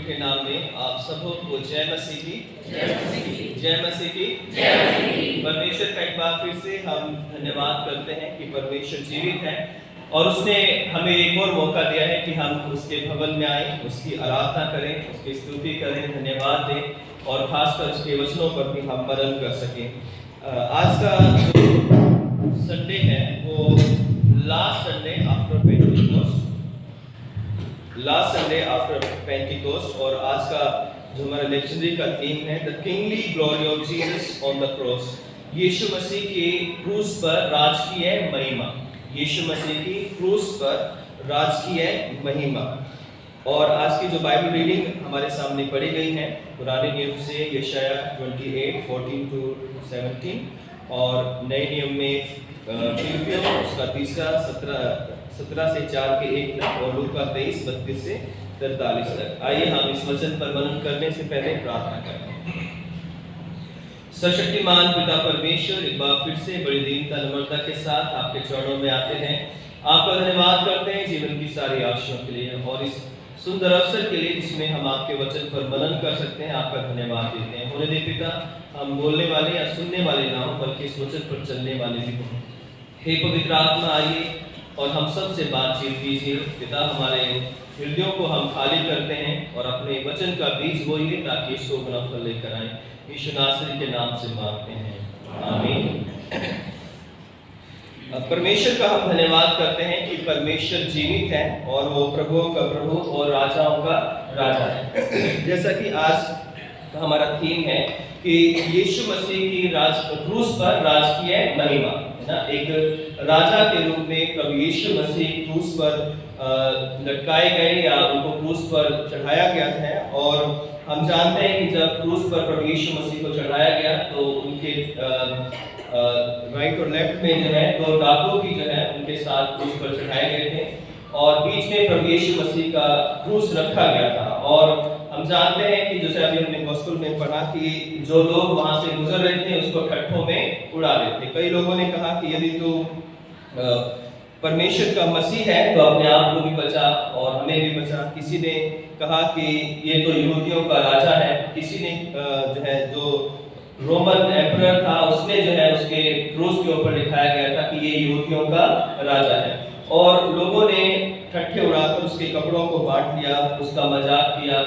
के नाम में आप सबों को जय मसीह की। परमेश्वर का एक बार फिर से हम धन्यवाद करते हैं कि परमेश्वर जीवित है और उसने हमें एक और मौका दिया है कि हम उसके भवन में आए, उसकी आराधना करें, उसकी स्तुति करें, धन्यवाद दें और खासकर उसके वचनों पर भी हम मनन कर सकें। आज का जो संडे है वो लास्ट संडे आफ्टर पेंटिकोस्ट और आज का जो हमारा लेक्चररी का थीम है the kingly glory of Jesus on the cross. यीशु मसीह की क्रूस पर राजकीय महिमा। यीशु मसीह की क्रूस पर राजकीय महिमा। और आज की जो बाइबल रीडिंग हमारे सामने पढ़ी गई है पुराने नियम से यशाया 28:14-17 और नए नियम में फिलिपियों उसका तीसरा 17 से 4 के 1 तक और लूका 23:32 से 43 तक। आइए हम इस वचन पर मनन करने से पहले प्रार्थना करें। सर्वशक्तिमान पिता परमेश्वर, एक बार फिर से बड़ी दीनता नम्रता के साथ आपके चरणों में आते हैं। आपका धन्यवाद करते हैं जीवन की सारी आशाओं के लिए और इस सुंदर अवसर के लिए जिसमें हम आपके वचन पर मनन कर सकते हैं। आपका धन्यवाद देते हैं। होने दे पिता, हम बोलने वाले या सुनने वाले ना हो बल्कि इस वचन पर चलने वाले भी हों। हे पवित्र आत्मा, आइए और हम सब से बातचीत कीजिए। पिता, हमारे हृदयों को हम खाली करते हैं और अपने वचन का बीज बोइए ताकि इसको गुना फल लेकर आए। यीशु नासरी के नाम से मांगते हैं, आमीन। परमेश्वर का हम धन्यवाद करते हैं कि परमेश्वर जीवित है और वो प्रभुओं का प्रभु और राजाओं का राजा है। जैसा कि आज का हमारा थीम है कि यीशु मसीह की क्रूस पर राजकीय महिमा ना, एक राजा के रूप में प्रभु यीशु मसीह क्रूस पर लटकाए गए या उनको क्रूस पर चढ़ाया गया है। और हम जानते हैं कि जब क्रूस पर प्रभु यीशु मसीह को चढ़ाया गया तो उनके राइट और लेफ्ट में जो है दो डाकू की जो है उनके साथ क्रूस पर चढ़ाए गए थे और बीच में प्रभु यीशु मसीह का क्रूस रखा गया था। और हम जानते हैं कि जैसे अभी हमने गॉस्पेल में पढ़ा कि जो लोग वहां से गुजर रहे थे उसको ठट्ठों में उड़ा रहे थे। कई लोगों ने कहा कि यदि तू परमेश्वर का मसीह है तो अपने आप को भी बचा और हमें भी बचा। किसी ने कहा कि ये तो यहूदियों का राजा है। किसी ने जो है जो रोमन एम्परर था उसने जो है उसके क्रूस के ऊपर लिखाया गया था कि ये यहूदियों का राजा है। और लोगों ने ठट्ठे उड़ाकर उसके कपड़ों को बांट लिया, उसका मजाक किया।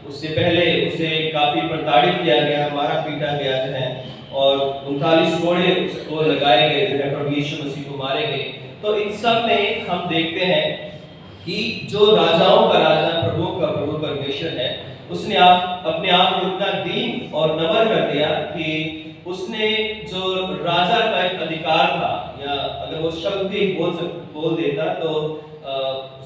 उससे पहले उसे काफी प्रताड़ित किया गया, मारा पीटा गया जो है और 39 कोड़े उसको लगाए गए जो है प्रभु यीशु मसीह को मारे गए। तो इन सब में हम देखते हैं कि जो राजाओं का राजा प्रभुओं का प्रभु परमेश्वर है उसने अपने आप को इतना दीन और नम्र कर दिया कि उसने जो राजा का एक अधिकार था या अगर वो शब्द भी बोल देता तो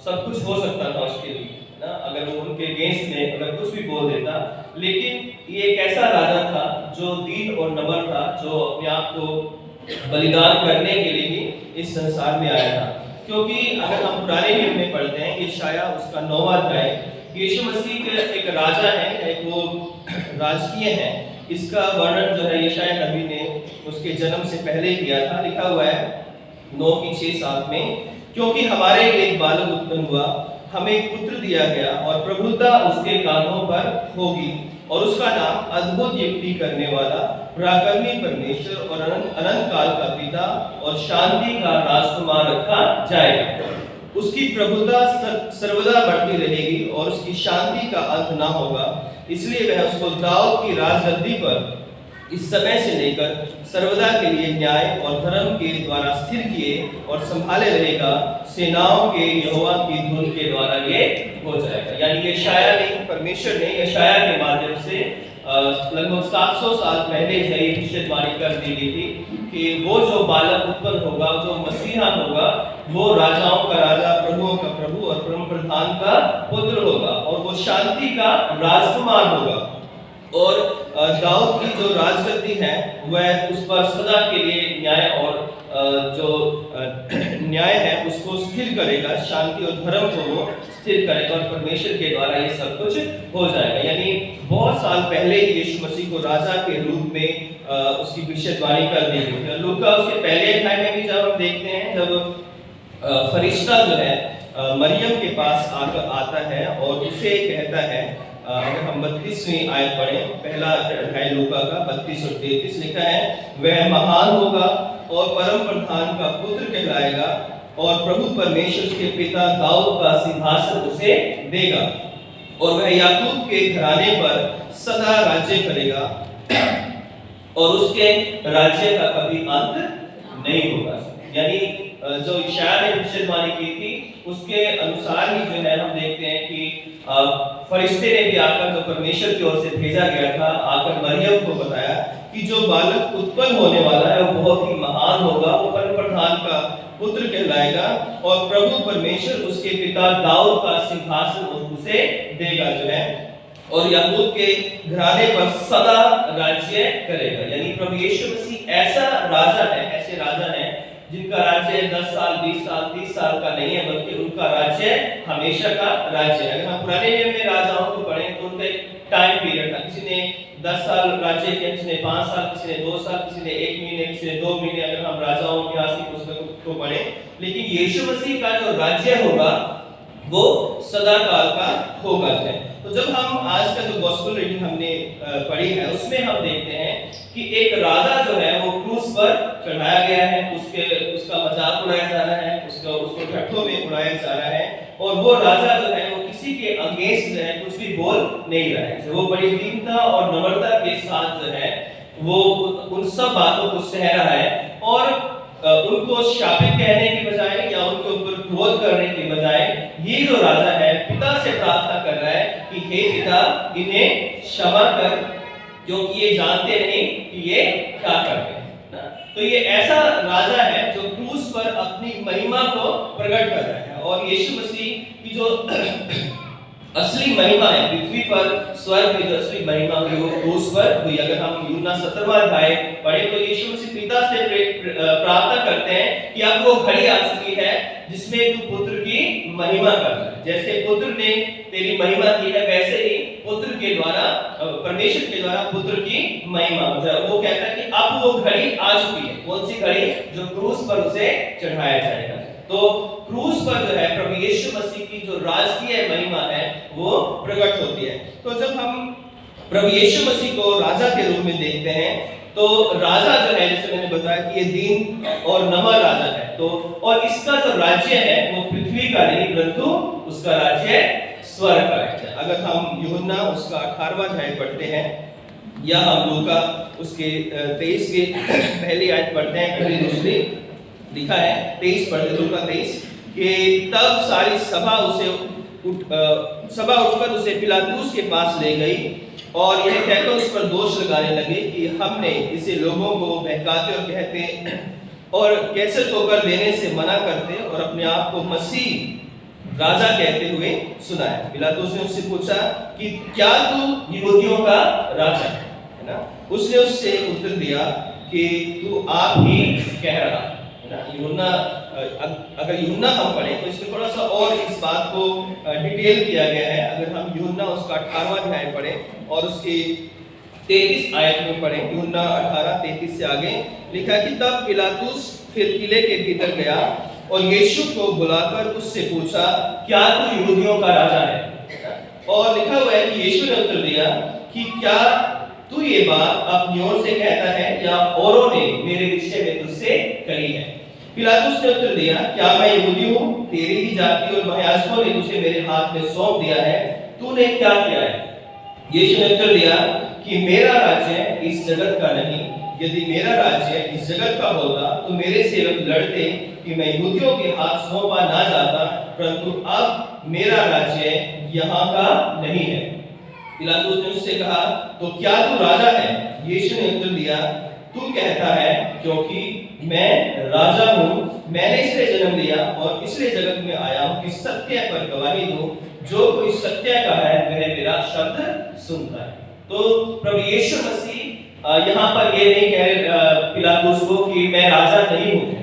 सब कुछ हो सकता था उसके लिए ना, अगर वो उनके अगेंस्ट में अगर कुछ भी बोल देता। लेकिन ये एक ऐसा राजा था जो दीन और नम्र था, जो अपने आप को बलिदान करने के लिए ही इस संसार में आया था। क्योंकि अगर हम पुराने नियम में पढ़ते हैं यशाया उसका 9वां अध्याय, यीशु मसीह एक राजा है, एक वो राजकीय है। इसका वर्णन जो है यशाया नबी ने उसके जन्म से पहले किया था। लिखा हुआ है 9:6-7 में, क्योंकि हमारे लिए एक बालक उत्पन्न हुआ, हमें एक पुत्र दिया गया और प्रभुता उसके कांधों पर होगी और उसका नाम अद्भुत युक्ति करने वाला, पराक्रमी परमेश्वर और अनंत काल का पिता और शांति का राजकुमार रखा जाएगा। उसकी प्रभुता सर्वदा बढ़ती रहेगी और उसकी शांति का अंत ना होगा। इसलिए वह उसको दाऊद की राजगद्दी पर इस समय से लेकर सर्वदा के लिए न्याय और धर्म के द्वारा स्थिर किए और संभाले रहेगा। सेनाओं के यहोवा की धुन के द्वारा ये हो जाएगा। यानी यशाया ने, परमेश्वर ने यशाया के माध्यम से लगभग 700 साल पहले यही भविष्यवाणी कर दी गई थी कि वो जो बालक उत्पन्न होगा, जो मसीहा होगा, वो राजाओं का राजा, प्रभुओं का प्रभु और परम प्रधान का पुत्र होगा और वो शांति का राजकुमार होगा। और दाऊद की जो राजगद्दी है वह उस पर सदा के लिए न्याय और जो न्याय है उसको स्थिर करेगा, शांति और धर्म को वो स्थिर करेगा और परमेश्वर के द्वारा ये सब कुछ हो जाएगा। यानी बहुत साल पहले यीशु मसीह को राजा के रूप में उसकी भविष्यवाणी कर दी गई है। लूका उसके पहले अध्याय में भी जब हम देखते हैं, जब फरिश्ता जो है मरियम के पास आता है और उसे कहता है अगर हम 32वीं आयत पढ़ें, पहला अध्याय लूका का 32 और 33 लिखा है, वह महान होगा और परम प्रधान का पुत्र कहलाएगा और प्रभु परमेश्वर के पिता दाऊद का सिंहासन उसे देगा और वह याकूब के घराने पर सदा राज्य करेगा और उसके राज्य का कभी अंत नहीं होगा। यानी जो यशायाह ने भविष्यवाणी की थी उसके अनुसार ही जो है हम देखते हैं कि फरिश्ते ने भी आकर, जो परमेश्वर की ओर से भेजा गया था, आकर मरियम को बताया कि जो बालक उत्पन्न होने वाला है वो बहुत ही महान होगा, वो परम प्रधान का पुत्र कहलाएगा और प्रभु परमेश्वर उसके पिता दाऊद का सिंहासन उसे देगा जो है और याकूब के घराने पर सदा राज्य करेगा। यानी प्रभु यीशु मसीह ऐसा राजा है, ऐसे राजा है जिनका राज्य 10 साल, 20 साल, 30 साल का नहीं है, बल्कि उनका राज्य हमेशा का राज्य है। अगर हम पुराने नियम में राजाओं को पढ़ें तो उनका एक टाइम पीरियड था, किसी ने 10 साल राज्य किया, किसी ने 5 साल, किसी ने 2 साल, किसी ने 1 महीने, किसी ने 2 महीने, अगर हम राजाओं के इतिहास की पुस्तकों को पढ़ें। लेकिन यीशु मसीह का जो राज्य होगा वो सदा काल का होगा जो है। तो जब हम आज का जो गॉस्पेल रीडिंग हमने पढ़ी है उसमें हम देखते हैं कि एक राजा जो है वो क्रूस पर चढ़ाया गया है, उसका मजाक उड़ाया जा रहा है, उसको ठट्ठों में उड़ाया जा रहा है और वो राजा जो है वो किसी के अगेंस्ट जो है कुछ भी बोल नहीं रहा है। वो बड़ी दीनता और नम्रता के साथ जो है वो उन सब बातों को सह रहा है और उनको शापित कहने के बजाय या उनके ऊपर क्रोध करने के बजाय ये जो राजा है पिता से प्रार्थना कर रहा है कि हे पिता, इन्हें क्षमा कर क्योंकि ये जानते नहीं कि ये क्या करते हैं। तो ये ऐसा राजा है जो क्रूस पर अपनी महिमा को प्रकट कर रहा है और यीशु मसीह की जो असली महिमा है पृथ्वी पर, स्वर्ग में जो असली महिमा हुई वो क्रूस पर हुई। अगर हम यूहन्ना 17वां अध्याय पढ़े तो यीशु मसीह पिता से प्रार्थना करते हैं कि अब वो घड़ी आ चुकी है जिसमें तू पुत्र की महिमा कर। जैसे पुत्र ने तेरी महिमा की है वैसे ही पुत्र के द्वारा, परमेश्वर के द्वारा पुत्र की महिमा हो जाए। वो कहता है कि अब वो घड़ी आ चुकी है। कौन सी घड़ी? जो क्रूस पर उसे चढ़ाया जाएगा। तो क्रूस पर जो है प्रभु यीशु मसीह की जो राजकीय महिमा है वो प्रकट होती है। तो जब हम प्रभु यीशु मसीह को राजा के रूप में देखते हैं तो राजा जो है, जैसे मैंने बताया कि ये दीन और नम्र राजा है, तो और इसका जो राज्य है वो पृथ्वी का नहीं परंतु उसका राज्य स्वर्ग का है। अगर हम यूहन्ना उसका 18वां अध्याय पढ़ते हैं या हम लूका उसके 23 के पहली आयत पढ़ते हैं, पहली दूसरी लिखा है 23 पढ़ते, लूका 23 कि तब सारी सभा उठकर उसे पिलातुस के पास ले गई और यह कहकर उस पर दोष लगाने लगे कि हमने इसे लोगों को बहकाते और कहते और कैसे ठोकर देने से मना करते और अपने आप को मसीह राजा कहते हुए सुनाया। पिलातुस ने उससे पूछा कि क्या तू यहूदियों का राजा है ना? उसने उससे उत्तर दिया कि तू आप ही कह रहा है ना। यूहन्ना, अगर यूहन्ना हम पढ़ें तो इसमें थोड़ा सा और इस बात को डिटेल किया गया है। अगर हम यूहन्ना उसका 18वां अध्याय पढ़ें और उसकी 33 आयत में पढ़ें, यूहन्ना 18:33 से आगे लिखा कि तब पिलातुस फिर किले के भीतर गया और यीशु को बुलाकर उससे पूछा, क्या तू यहूदियों का राजा है? और लिखा हुआ है कि यीशु ने उत्तर दिया कि क्या तू ये बात अपनी ओर से कहता है या औरों ने मेरे विषय में तुझसे कही है? पिलातुस ने उत्तर दिया, क्या मैं यहूदी हूँ? तेरी ही जाति और महायाजकों ने तुझे मेरे हाथ में सौंप दिया है, तूने क्या किया है? यीशु ने उत्तर दिया कि मेरा राज्य इस जगत का नहीं। यदि मेरा राज्य इस जगत का होता तो मेरे सेवक लड़ते कि मैं यहूदियों के हाथ सौंपा ना जाता, परंतु अब मेरा राज्य यहाँ का नहीं है। पिलातुस ने उससे कहा, तो क्या तू राजा है? यीशु ने उत्तर दिया, तू कहता है क्योंकि मैं राजा हूँ। मैंने इसलिए जन्म लिया और इसलिए जगत में आया हूँ कि सत्य पर गवाही दूं। जो कोई सत्य का है वह मेरा शब्द सुनता है। तो प्रभु यीशु मसीह यहाँ पर ये नहीं कह पिलातुस को कि मैं राजा नहीं हूँ।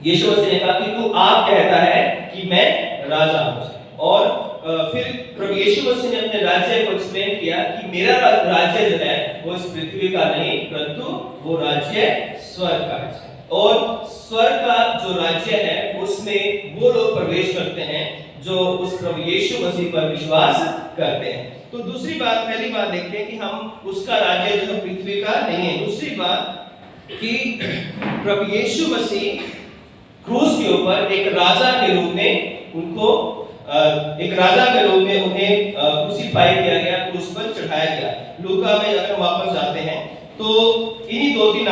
यीशु मसीह ने कहा कि तू आप कहता है कि मैं राजा हूँ। और फिर प्रभु यीशु मसीह ने अपने राज्य को एक्सप्लेन किया कि मेरा राज्य जो है वो इस पृथ्वी का नहीं परंतु वो राज्य स्वर्ग का है। और स्वर्ग का जो राज्य है उसमें वो लोग प्रवेश करते हैं जो उस प्रभु यीशु मसीह पर विश्वास करते हैं। तो दूसरी बात, पहली बात देखते हैं कि हम उसका राज्य जो है पृथ्वी का नहीं है। दूसरी बात कि प्रभु यीशु मसीह क्रूस के ऊपर एक राजा के रूप में उनको एक राजा के रूप में उन्हें क्रूसीफाई किया गया, क्रूस पर चढ़ाया गया। लूका में अगर हम वापस जाते हैं तो इन्हीं 2-3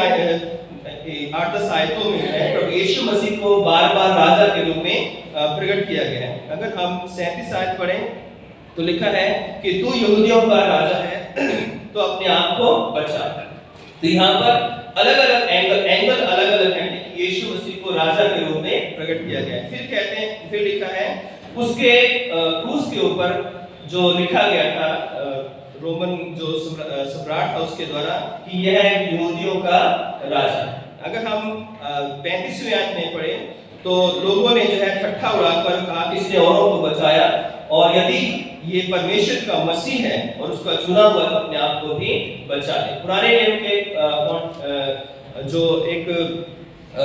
8-10 आयतों में है प्रभु यीशु मसीह को बार-बार राजा के रूप में प्रकट किया गया है। अगर हम 37 आयत पढ़ें तो लिखा है कि तू यहूदियों का राजा है तो अपने आप को बचा। तो यहाँ पर अलग-अलग एंगल अलग-अलग है कि यीशु मसीह को राजा के रूप में प्रकट किया गया है। फिर कहते हैं, फिर लिखा है उसके क्रूस के ऊपर जो लिखा गया था रोमन जो सम्राट था उसके द्वारा कि यह यहूदियों का राजा है। अगर हम 35वें आयत में पढ़े तो लोगों ने जो है ठट्ठा उड़ाकर कहा कि इसने औरों को बचाया, और यदि ये परमेश्वर का मसीह है और उसका चुना हुआ तो अपने आप को भी बचा ले। पुराने नियम के जो एक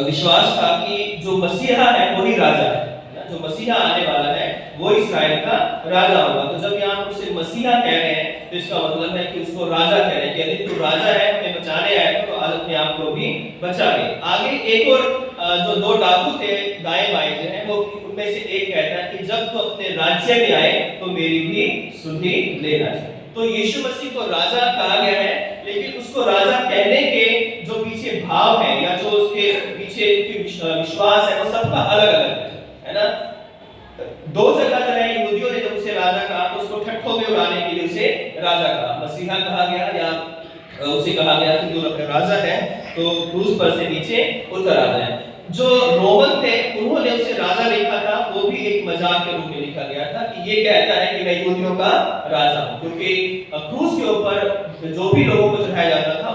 विश्वास था कि जो मसीहा है वही राजा है, जो मसीहा आने वाला है वो इस्राएल का राजा होगा। तो जब यहाँ पर उसे मसीहा कह रहे हैं तो इसका मतलब है कि उसको राजा कह रहे हैं कि यदि तू राजा है, हमें बचाने आया तो आज अपने आप को भी बचा ले। आगे एक और जो 2 डाकू थे दाएं बाएं जो है वो उनमें से एक कहता है कि जब तू अपने राज्य में आए तो मेरी भी सुधि लेना चाहिए। तो यीशु मसीह को राजा कहा गया है, लेकिन उसको राजा कहने के जो पीछे भाव है या जो उसके पीछे विश्वास है वो सबका अलग-अलग है ना। 2 जगह जो है यहूदियों ने जब उसे राजा कहा तो उसको ठट्ठों में उड़ाने के लिए उसे राजा कहा, मसीहा कहा गया या उसे कहा गया कि जो राजा है तो क्रूस पर से नीचे उतर आता है। जो रोमन थे उन्होंने उसे राजा लिखा था, वो भी एक मजाक के रूप में लिखा गया था कि ये कहता है कि मैं यहूदियों का राजा हूं, क्योंकि क्रूस के ऊपर जो भी लोगों को चढ़ाया जाता था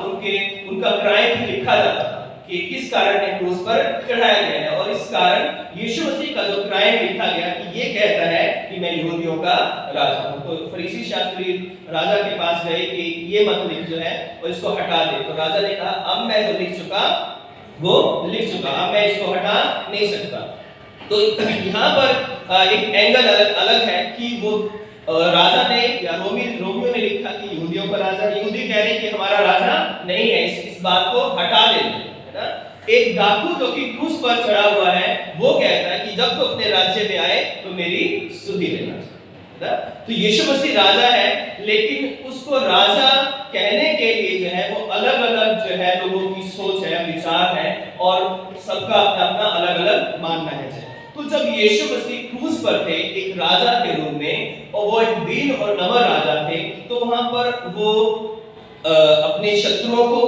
उनका क्राइम लिखा जाता था कि किस कारण ने क्रूस पर चढ़ाया गया है, और इस कारण यीशु मसीह का जो क्राइम लिखा गया कि ये कहता है कि मैं यहूदियों का राजा हूं। तो फरीसी शास्त्री राजा के पास गए कि ये मत लिख जो है और इसको हटा दे। तो राजा ने कहा अब मैं जो लिख चुका वो लिख चुका, अब मैं इसको हटा नहीं सकता। तो यहाँ पर एक एंगल अलग है कि वो राजा ने या रोमियो ने लिखा कि यहूदियों का राजा, यहूदी कह रहे हैं कि हमारा राजा नहीं है, इस बात को हटा दे, है ना। एक डाकू जो कि क्रूस पर चढ़ा हुआ है वो कहता है कि जब तो अपने राज्य में आए तो मेरी सुधि लेना चाहिए। तो यीशु मसीह राजा है, लेकिन उसको राजा कहने के लिए जो है वो अलग-अलग जो है लोगों की सोच है, विचार है, और सबका अपना अलग-अलग मानना है। तो जब यीशु मसीह क्रूस पर थे एक राजा के रूप में, और वो एक दीन और नम्र राजा थे, तो वहां पर वो अपने शत्रुओं को,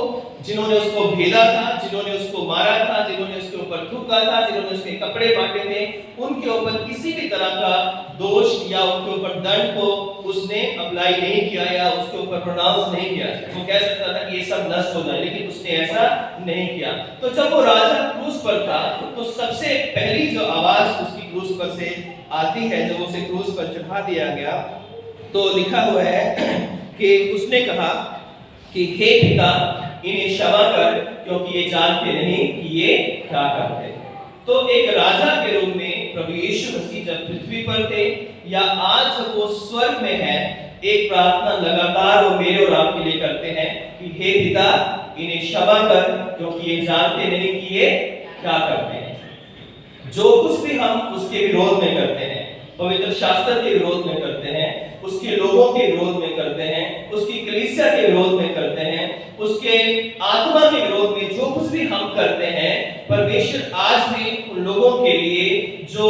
जिन्होंने उसको भेदा था, जिन्होंने उसको मारा था, जिन्होंने उसके ऊपर थूका था, जिन्होंने उसके कपड़े बांटे थे, उनके ऊपर किसी भी तरह का दोष या उनके ऊपर दंड को उसने अप्लाई नहीं किया या उसके ऊपर प्रोनाउंस नहीं किया। वो कह सकता था कि ये सब नष्ट हो जाए, लेकिन उसने ऐसा नहीं किया। तो जब वो राजा क्रूस पर था तो सबसे पहली जो आवाज उसकी क्रूस पर से आती है, जब उसे क्रूस पर चढ़ा दिया गया, तो लिखा हुआ है कि उसने कहा कि हे पिता इन्हें क्षमा कर, क्योंकि ये जानते नहीं कि ये क्या करते हैं। तो एक राजा के रूप में प्रभु यीशु मसीह जब पृथ्वी पर थे या आज जब वो स्वर्ग में है, एक प्रार्थना लगातार वो मेरे और आपके लिए करते हैं कि हे पिता इन्हें क्षमा कर, क्योंकि ये जानते नहीं कि ये क्या करते हैं। जो कुछ भी हम उसके विरोध में करते हैं, पवित्र शास्त्र के विरोध में करते हैं, उसके लोगों के विरोध में करते हैं, उसकी कलीसिया के विरोध में करते हैं, उसके आत्मा के विरोध में जो कुछ भी हम करते हैं, परमेश्वर आज भी उन लोगों के लिए जो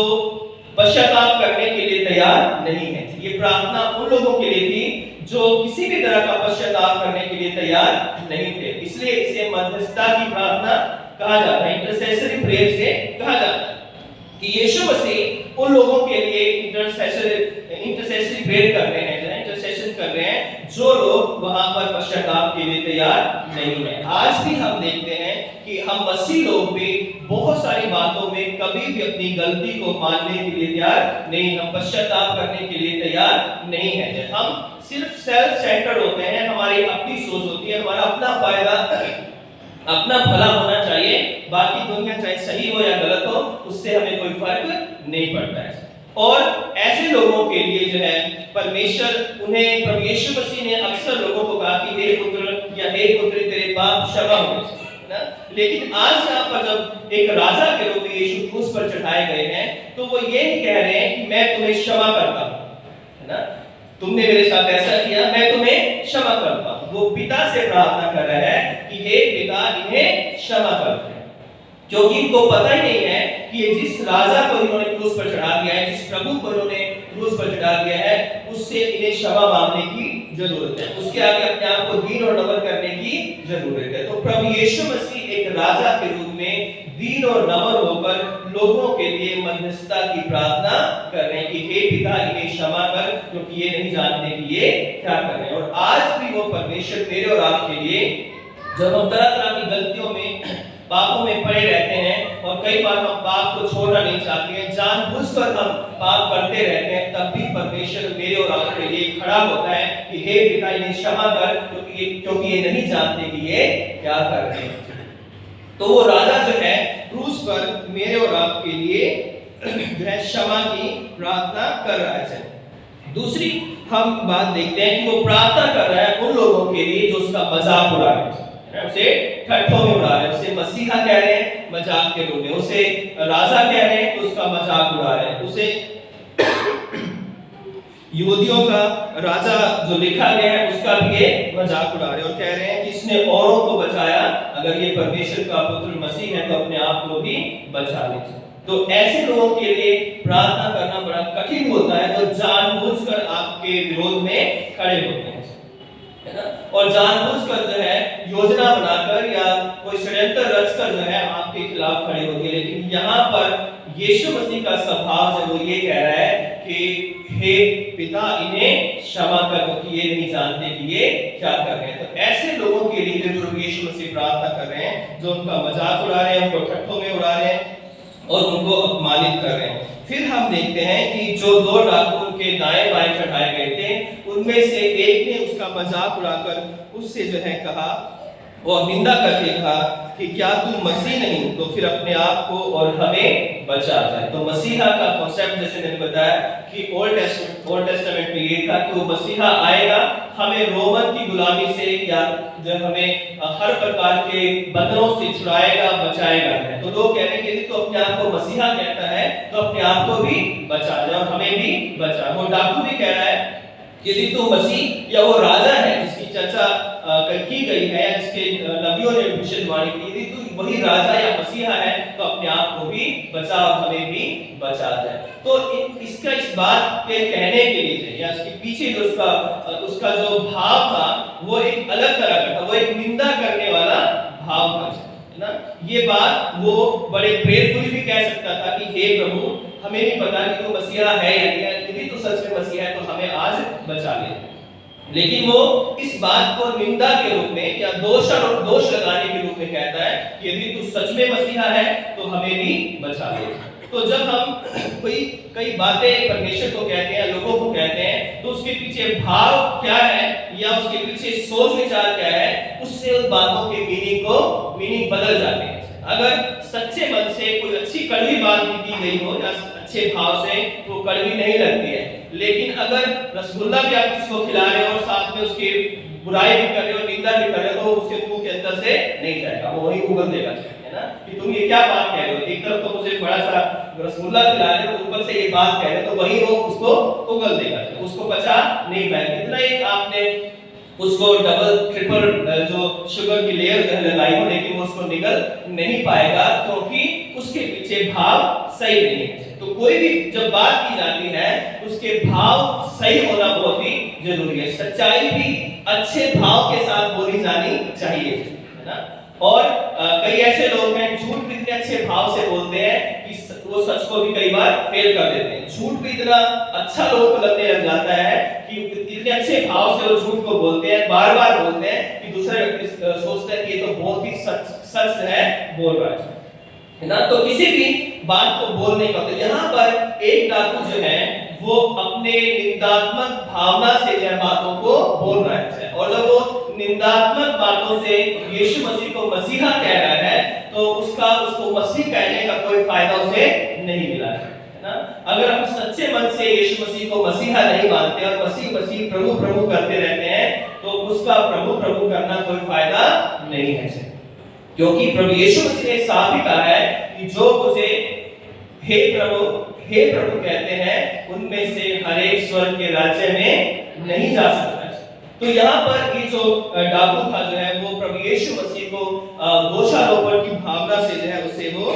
पश्चाताप करने के लिए तैयार नहीं है। ये प्रार्थना उन लोगों के लिए थी जो किसी भी तरह का पश्चाताप करने के लिए तैयार नहीं थे। इसलिए इसे मध्यस्थता की प्रार्थना कहा जाता है, इंटरसेसरी प्रेयर से कहा जाता है कि यीशु मसीह उन लोगों के लिए इंटरसेसरी प्रेयर कर रहे हैं, इंटरसेशन कर रहे हैं, जो लोग वहां पर पश्चाताप के लिए तैयार नहीं है। आज भी हम देखते हैं कि हम मसीह लोग भी बहुत सारी बातों में कभी भी अपनी गलती को मानने के लिए तैयार नहीं, हम पश्चाताप करने के लिए तैयार नहीं है। हम सिर्फ सेल्फ सेंटर्ड होते हैं, हमारी अपनी सोच होती है, हमारा अपना फायदा, अपना भला होना चाहिए, बाकी दुनिया चाहे सही हो या गलत हो उससे हमें कोई फर्क नहीं पड़ता है। और ऐसे लोगों के लिए जो है परमेश्वर उन्हें प्रभु यीशु मसीह ने अक्सर लोगों को कहा कि हे पुत्र या हे पुत्री तेरे पाप क्षमा होने चाहिए, है ना। लेकिन आज यहाँ पर जब एक राजा के रूप में यीशु क्रूस पर चढ़ाए गए हैं तो वो ये नहीं कह रहे हैं कि मैं तुम्हें क्षमा करता हूँ, है ना, तुमने मेरे साथ ऐसा किया मैं तुम्हें क्षमा करता हूँ। वो पिता से प्रार्थना कर रहा है कि हे पिता इन्हें क्षमा कर दे, क्योंकि इनको पता ही नहीं है कि ये जिस राजा को इन्होंने क्रूस पर चढ़ा दिया है, जिस प्रभु को इन्होंने क्रूस पर चढ़ा दिया है, उससे इन्हें क्षमा मांगने की जरूरत है, उसके आगे अपने आप को दीन और नम्र करने की जरूरत है। तो प्रभु यीशु मसीह एक राजा के रूप में दीन और नम्र होकर लोगों के लिए मध्यस्थता की प्रार्थना कर रहे हैं कि हे पिता इन्हें क्षमा कर, क्योंकि ये नहीं जानते कि ये क्या कर रहे हैं। और आज भी वो परमेश्वर मेरे और आपके लिए, जब हम तरह तरह की गलतियों में पापों में पड़े रहते हैं और कई बार हम पाप को छोड़ना नहीं चाहते हैं, जानबूझकर हम पाप करते रहते हैं, तब भी परमेश्वर मेरे और आपके लिए खड़ा होता है कि हे पिता इन्हें क्षमा कर, क्योंकि ये नहीं जानते कि ये क्या कर रहे हैं। तो वो राजा जो है क्रूस पर मेरे और आपके लिए जो है क्षमा की प्रार्थना कर रहा है। दूसरी हम बात देखते हैं कि वो प्रार्थना कर रहा है उन लोगों के लिए जो उसका मजाक उड़ा रहे हैं, उसे ठट्ठों में उड़ा रहे हैं, उसे मसीहा कह रहे हैं मजाक के रूप में, उसे राजा कह रहे हैं तो उसका मजाक उड़ा रहे हैं, उसे यहूदियों का राजा जो लिखा गया है उसका भी ये मजाक उड़ा रहे हैं और कह रहे हैं कि इसने औरों को बचाया, अगर ये परमेश्वर का पुत्र मसीह है तो अपने आप को भी बचा ले। तो ऐसे लोगों के लिए प्रार्थना करना बड़ा कठिन होता है जो जानबूझकर आपके विरोध में खड़े होते हैं, है ना, और जानबूझकर जो है योजना बनाकर या कोई षड्यंत्र रचकर जो है आपके खिलाफ खड़े होते हैं। लेकिन यहाँ पर यीशु मसीह का स्वभाव जो वो ये कह रहा है कि हे पिता इन्हें क्षमा कर, क्योंकि ये नहीं जानते कि ये क्या कर रहे हैं। तो ऐसे लोगों के लिए प्रभु यीशु मसीह प्रार्थना कर रहे हैं जो उनका मजाक उड़ा रहे हैं, उनको ठट्ठों में उड़ा रहे हैं और उनको अपमानित कर रहे हैं। फिर हम देखते हैं कि जो दो डाकू उनके दाएं बाएं चढ़ाए गए थे उनमें से एक ने उसका मजाक उड़ाकर उससे जो है कहा और निंदा करके कहा कि क्या तू मसीह नहीं तो फिर अपने आप को और हमें बचा जाए। तो मसीहा का कॉन्सेप्ट जैसे मैंने बताया कि ओल्ड टेस्टामेंट में ये था कि वो मसीहा आएगा, हमें रोमन की गुलामी से या जो हमें हर प्रकार के बंधनों से छुड़ाएगा, बचाएगा। तो लोग कह रहे हैं कि यदि तो अपने आप को मसीहा कहता है तो अपने आप को भी बचा जाए और हमें भी बचा। वो डाकू भी कह रहा है कि यदि तो मसीह या वो राजा है जिसकी चर्चा की गई है, जिसके नबियों ने भविष्यवाणी की, यदि तू वही राजा या मसीहा है तो अपने आप को भी बचा और हमें भी बचा जाए। तो इसका इस बात के कहने के लिए या इसके पीछे जो उसका जो भाव था वो एक अलग तरह का था, वो एक निंदा करने वाला भाव था, है ना। ये बात वो बड़े प्रेरफुली भी कह सकता था कि हे प्रभु हमें नहीं पता कि तू मसीहा है या नहीं, यदि तू सच में मसीहा है तो हमें आज बचा ले। लेकिन वो इस बात को निंदा के रूप में या दोष लगाने के रूप में कहता है कि यदि तू सच में मसीहा है तो हमें भी बचा ले। तो जब हम कई बातें परमेश्वर को कहते हैं, लोगों को कहते हैं, तो उसके पीछे भाव क्या है या उसके पीछे सोच विचार क्या है, उससे उस बातों के मीनिंग बदल जाते हैं। अगर सच्चे मन से कोई अच्छी कड़वी बात भी की गई हो या अच्छे भाव से वो कड़वी नहीं लगती है, लेकिन अगर रसगुल्ला भी आप किसी को खिला रहे हो और साथ में उसकी बुराई भी कर रहे हो, निंदा भी कर रहे हो, तो उसके मुंह के अंदर से नहीं जाएगा, वो वही उगल देगा, है ना, कि तुम ये क्या बात कह रहे हो। एक तरफ तो मुझे बड़ा सा रसगुल्ला खिला रहे हो, ऊपर से ये बात कह रहे हो, तो वही वो उसको उगल देगा, उसको बचा नहीं पाएगा। इतना ही आपने उसको डबल ट्रिपल जो शुगर की लेयर लगाई हो, लेकिन वो उसको निगल नहीं पाएगा क्योंकि उसके पीछे भाव सही नहीं है। तो कोई भी जब बात की जाती है उसके भाव सही होना बहुत ही जरूरी है। सच्चाई भी अच्छे भाव के साथ बोली जानी चाहिए, है ना। और कई ऐसे लोग हैं झूठ भी इतने अच्छे भाव से बोलते हैं कि वो सच को भी कई बार फेल कर देते हैं। झूठ भी इतना अच्छा लोगों को लगने लग जाता है कि इतने अच्छे भाव से वो झूठ को बोलते हैं, बार-बार बोलते हैं कि दूसरा व्यक्ति सोचता है कि ये तो बहुत ही सच है बोल रहा है ना। तो किसी भी बात को बोलने का, तो यहाँ पर एक डाकू जो है वो अपने निंदात्मक भावना से यह बातों को बोल रहा है, और जब वो निंदात्मक बातों से यीशु मसीह को मसीहा कह रहा है तो उसको मसीह कहने का कोई फायदा उसे नहीं मिला है ना। अगर हम सच्चे मन से यीशु मसीह को मसीहा नहीं मानते और मसीह मसीह प्रभु प्रभु करते रहते हैं, तो उसका प्रभु प्रभु करना कोई फायदा नहीं है। क्योंकि प्रभु यीशु मसीह ने साफ ही कहा है कि जो मुझे हे प्रभु कहते हैं, उनमें से हर एक स्वर्ग के राज्य में नहीं जा सकता। तो यहाँ पर ये जो डाकू था जो है वो प्रभु यीशु मसीह को दोषारोपण की भावना से जो है उसे वो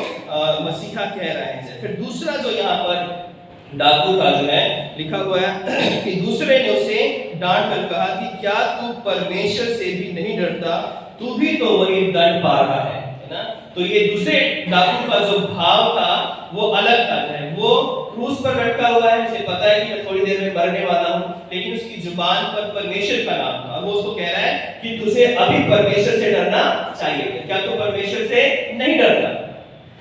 मसीहा कह रहे हैं। फिर दूसरा जो यहाँ पर डाकू का जो है लिखा हुआ है कि दूसरे ने उसे डांट कर कहा कि क्या तू परमेश्वर से भी नहीं डरता, तू भी तो वही दंड पा रहा है ना। तो ये दूसरे डाकू का जो भाव था वो अलग था, वो क्रूस पर लटका हुआ है, उसे पता है कि मैं थोड़ी देर में मरने वाला हूँ, लेकिन उसकी जुबान पर परमेश्वर का नाम था। वो उसको कह रहा है कि तुझे अभी परमेश्वर से डरना चाहिए, क्या तू परमेश्वर से नहीं डरता,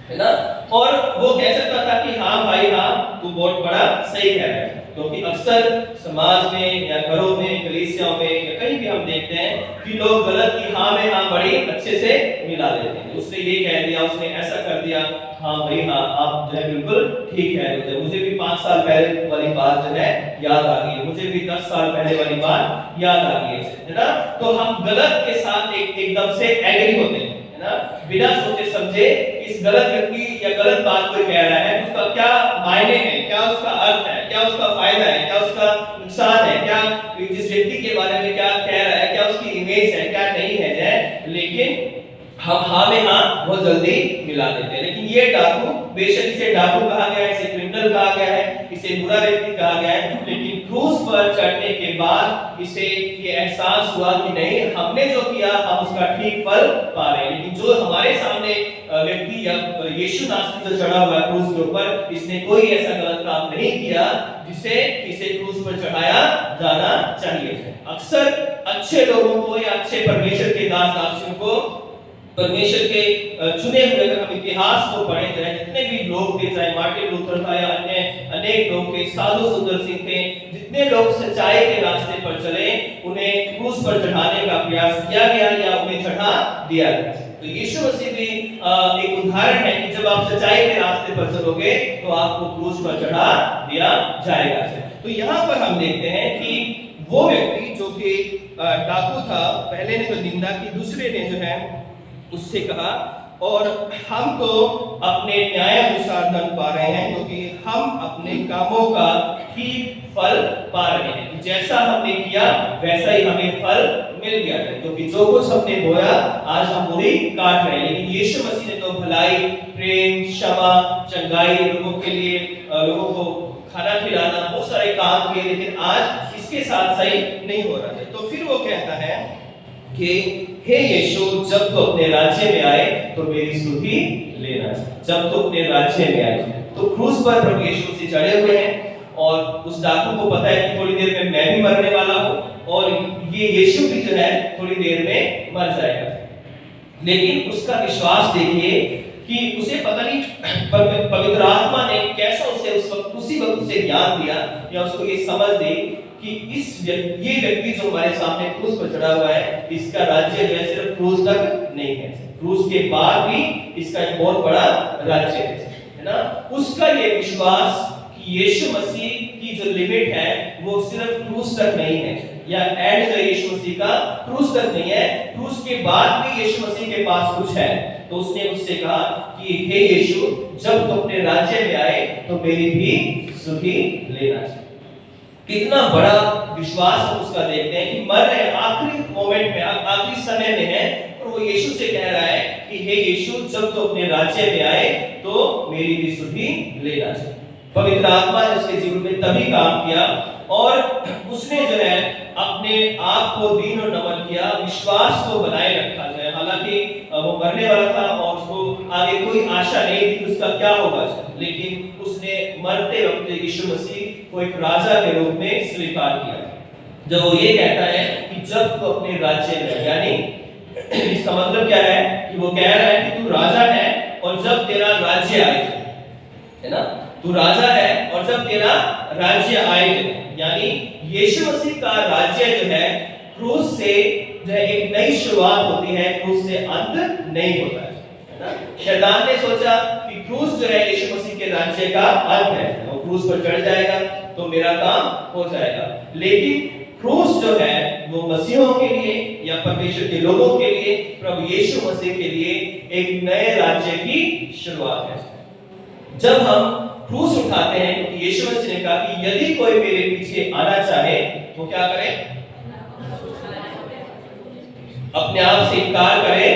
है ना। और वो कह सकता था कि हाँ भाई हाँ, तू बहुत बड़ा सही कह रहा है। क्योंकि अक्सर समाज में या घरों में, कलीसियाओं में या कहीं भी हम देखते हैं कि लोग गलत की हाँ में हाँ बड़ी अच्छे से मिला देते हैं। उसने ये कह दिया, उसने ऐसा कर दिया, हाँ भाई हाँ आप जो है बिल्कुल ठीक है। मुझे भी 5 साल पहले वाली बात जो है याद आ गई, मुझे भी 10 साल पहले वाली बात याद आ गई, है ना। तो हम गलत के साथ एकदम से एग्री होते हैं, है ना, बिना सोचे समझे इस गलत व्यक्ति या गलत बात कोई कह रहा है, उसका क्या मायने है, क्या उसका अर्थ है, क्या उसका फायदा है, क्या उसका नुकसान है, क्या जिस व्यक्ति के बारे में क्या कह रहा है, क्या उसकी इमेज है, क्या नहीं है। लेकिन हम हाँ में हाँ बहुत जल्दी मिला देते हैं। लेकिन ये डाकू, बेशक इसे डाकू कहा गया है, इसे क्रिमिनल कहा गया है, इसे बुरा व्यक्ति कहा गया है, लेकिन क्रूस पर चढ़ने के बाद इसे ये एहसास हुआ कि नहीं, हमने जो किया हम उसका ठीक फल पा रहे हैं। लेकिन जो हमारे सामने व्यक्ति या यीशु नासरी जो चढ़ा हुआ है क्रूस के ऊपर, इसने कोई ऐसा गलत काम नहीं किया जिसे इसे क्रूस पर चढ़ाया जाना चाहिए। अक्सर अच्छे लोगों को या अच्छे परमेश्वर के दास दासियों को, परमेश्वर के चुने हुए, अगर हम इतिहास को पढ़ें चाहे जितने भी लोग थे, चाहे मार्टिन लूथर था या अन्य अनेक लोग थे, साधु सुंदर सिंह थे, जितने लोग सच्चाई के रास्ते पर चले उन्हें क्रूस पर चढ़ाने का प्रयास किया गया या उन्हें चढ़ा दिया गया। तो यीशु मसीह भी एक उदाहरण है कि जब आप सच्चाई के रास्ते पर चलोगे तो आपको क्रूस पर चढ़ा दिया जाएगा। तो यहाँ पर हम देखते हैं कि वो व्यक्ति जो कि डाकू था, पहले ने तो निंदा की, दूसरे ने जो है उससे कहा और हम तो अपने न्याय अनुसार दंड पा रहे हैं, क्योंकि हम अपने कामों का ठीक फल पा रहे हैं। जैसा हमने किया वैसा ही हमें फल मिल गया है, क्योंकि जो कुछ हमने बोया आज हम वही काट रहे हैं। लेकिन यीशु मसीह ने तो भलाई, प्रेम, क्षमा, चंगाई, लोगों के लिए लोगों को खाना खिलाना, बहुत सारे काम किए, लेकिन आज इसके साथ सही नहीं हो रहा है। तो फिर वो कहता है कि हे यीशु, जब तो अपने राज्य में आए तो मेरी सुधि लेना। जब तो अपने राज्य में आए, तो क्रूस पर प्रभु यीशु से चढ़े हुए हैं और उस डाकू को पता है कि थोड़ी देर में मैं भी मरने वाला हूँ और ये यीशु भी जो है थोड़ी देर में मर जाएगा। लेकिन उसका विश्वास देखिए कि उसे पता नहीं पवित्र आत्मा ने कैसा उसे उसी वक्त उसे ज्ञान दिया या उसको ये समझ दी कि ये व्यक्ति जो हमारे सामने क्रूस पर चढ़ा हुआ है, इसका राज्य जो है सिर्फ क्रूस तक नहीं है, क्रूस के बाद भी इसका एक बहुत बड़ा राज्य है ना। उसका ये विश्वास कि यीशु मसीह की जो लिमिट है वो सिर्फ क्रूस तक नहीं है, या एंड जो यीशु मसीह का क्रूस तक नहीं है, क्रूस के बाद भी यीशु मसीह के पास कुछ है। तो उसने उससे कहा कि हे यीशु, जब तुम अपने राज्य में आए तो मेरी भी सुधि लेना चाहिए। कितना बड़ा विश्वास हम उसका देखते हैं कि मर रहे आखिरी मोमेंट में, आखिरी समय में है, और वो यीशु से कह रहा है कि हे यीशु, जब तो अपने राज्य में आए तो मेरी भी सुधि लेना चाहिए। पवित्र आत्मा ने उसके जीवन में तभी काम किया और उसने जो है अपने आप को दीन और नम्र किया, विश्वास को बनाए रखा जाए। हालांकि वो मरने वाला था और उसको आगे कोई आशा नहीं थी कि उसका क्या होगा, लेकिन उसने मरते वक्त यीशु मसीह को एक राजा के रूप में स्वीकार किया। जब वो ये कहता है कि जब तू अपने राज्य में, यानी इसका मतलब क्या है कि वो कह रहा है कि तू राजा है और जब तेरा राज्य आए, है ना, तू राजा है और जब तेरा राज्य आए, यानी यीशु मसीह का राज्य जो है क्रूस से जो है एक नई शुरुआत होती है, क्रूस से अंत नहीं होता है ना। शैतान ने सोचा कि क्रूस जो है यीशु मसीह के राज्य का अंत है। वो क्रूस पर चढ़ जाएगा तो मेरा काम हो जाएगा। लेकिन क्रूस जो है वो मसीहों के लिए या परमेश्वर के लोगों के लिए, प्रभु यीशु मसीह के लिए एक नए राज्य की शुरुआत है। जब हम क्रूस उठाते हैं, क्योंकि यीशु मसीह ने कहा कि यदि कोई मेरे पीछे आना चाहे तो क्या करे? अपने आप से इनकार करे,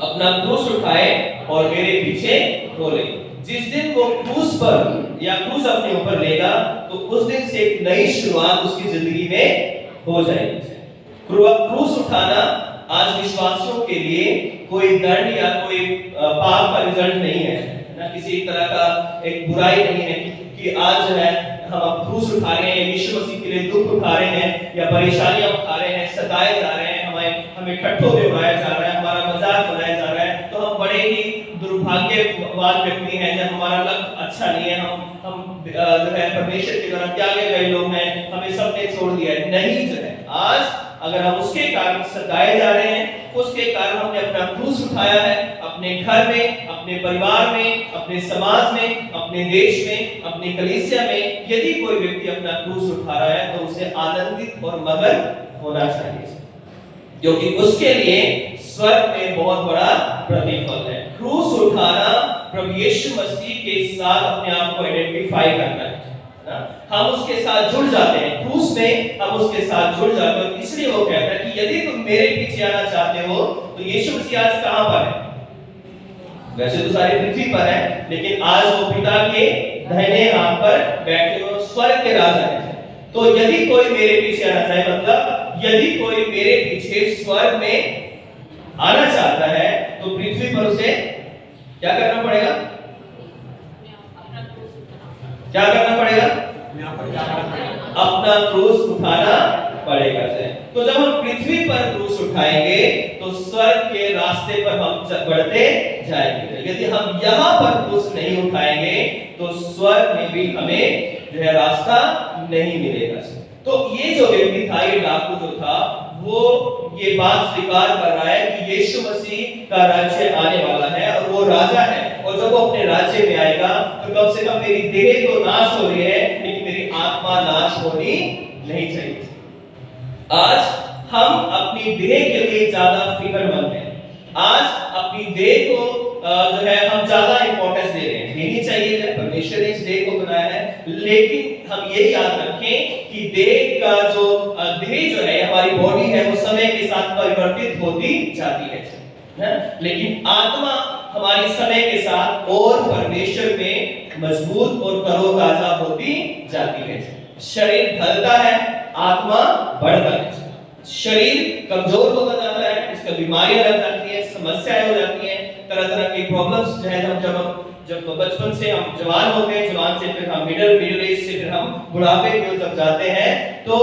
अपना क्रूस उठाए और मेरे पीछे चले। जिस दिन वो क्रूस पर या क्रूस अपने ऊपर लेगा तो उस दिन से एक नई शुरुआत उसकी जिंदगी में हो जाएगी। क्रूस उठाना आज विश्वासियों के लिए कोई दंड या कोई पाप का रिजल्ट नहीं है, ना किसी तरह का एक बुराई नहीं है कि आज जो है हम क्रूस उठा रहे हैं, यीशु मसीह के लिए दुख उठा रहे हैं या परेशानियां उठा रहे हैं, सताए जा रहे हैं, हमें ठट्ठों में उड़ाया जा रहा है, हमारा मजाक बनाया जा रहा है, तो हम बड़े ही दुर्भाग्यवान व्यक्ति हैं जब हमारा लक्ष्य अच्छा नहीं है, हम जो है परमेश्वर की तरफ त्यागे गए लोग हैं, हमें सबने छोड़ दिया है। नहीं, जो है आज अगर हम उसके कारण सताए जा रहे हैं, उसके कारण हमने अपना क्रूस उठाया है, अपने घर में, अपने परिवार में, अपने समाज में, अपने देश में, अपनी कलीसिया में यदि कोई व्यक्ति अपना क्रूस उठा रहा है तो उसे आनंदित और मगन होना चाहिए, क्योंकि उसके लिए स्वर्ग में बहुत बड़ा प्रतिफल है। क्रूस उठाना प्रभु यीशु मसीह के साथ अपने आप को आइडेंटिफाई करना है, हम उसके साथ जुड़ जाते हैं, क्रूस में हम उसके साथ जुड़ जाते हैं। इसलिए वो कहता है कि यदि तुम मेरे पीछे आना चाहते हो तो यीशु मसीह आज कहां पर है? वैसे तो सारी पृथ्वी पर है, लेकिन आज वो पिता के दाहिने हाथ पर बैठे हो, स्वर्ग के राजा है। तो यदि कोई मेरे पीछे आना चाहे, मतलब यदि कोई मेरे पीछे स्वर्ग में आना चाहता है तो पृथ्वी पर उसे क्या करना पड़ेगा? क्या करना पड़ेगा? अपना क्रूस उठाना पड़ेगा। तो जब हम पृथ्वी पर क्रूस उठाएंगे तो स्वर्ग के रास्ते पर हम बढ़ते जाएंगे। यदि हम यहाँ पर क्रूस नहीं उठाएंगे तो स्वर्ग में भी हमें जो है रास्ता नहीं मिलेगा। तो ये जो व्यक्ति था, ये डाकू जो था, वो ये बात स्वीकार कर रहा है कि यीशु मसीह का राज्य आने वाला है और वो राजा है, और जब वो अपने राज्य में आएगा तो कम से कम मेरी देह तो नाश हो रही है लेकिन मेरी आत्मा नाश होनी नहीं चाहिए। आज हम अपनी देह के लिए ज्यादा फिक्रमंद हैं, आज अपनी देह को जो है हम ज्यादा इंपॉर्टेंस दे रहे हैं। देनी चाहिए, परमेश्वर ने इस देह को बनाया है, लेकिन हम ये याद रखें कि देह का जो है हमारी बॉडी है वो समय के साथ परिवर्तित होती जाती है, लेकिन आत्मा हमारी समय के साथ और परमेश्वर में मजबूत और तरोताजा होती जाती है। शरीर ढलता है, आत्मा बढ़ता है। शरीर कमजोर होता जाता है, इसका बीमारियां लग जाती है, समस्याएं हो जाती हैं, तरह तरह की प्रॉब्लम्स जो है जब बचपन से हम जवान होते हैं, जवान से फिर हम मिडिल एज से फिर हम बुढ़ापे की ओर जाते हैं तो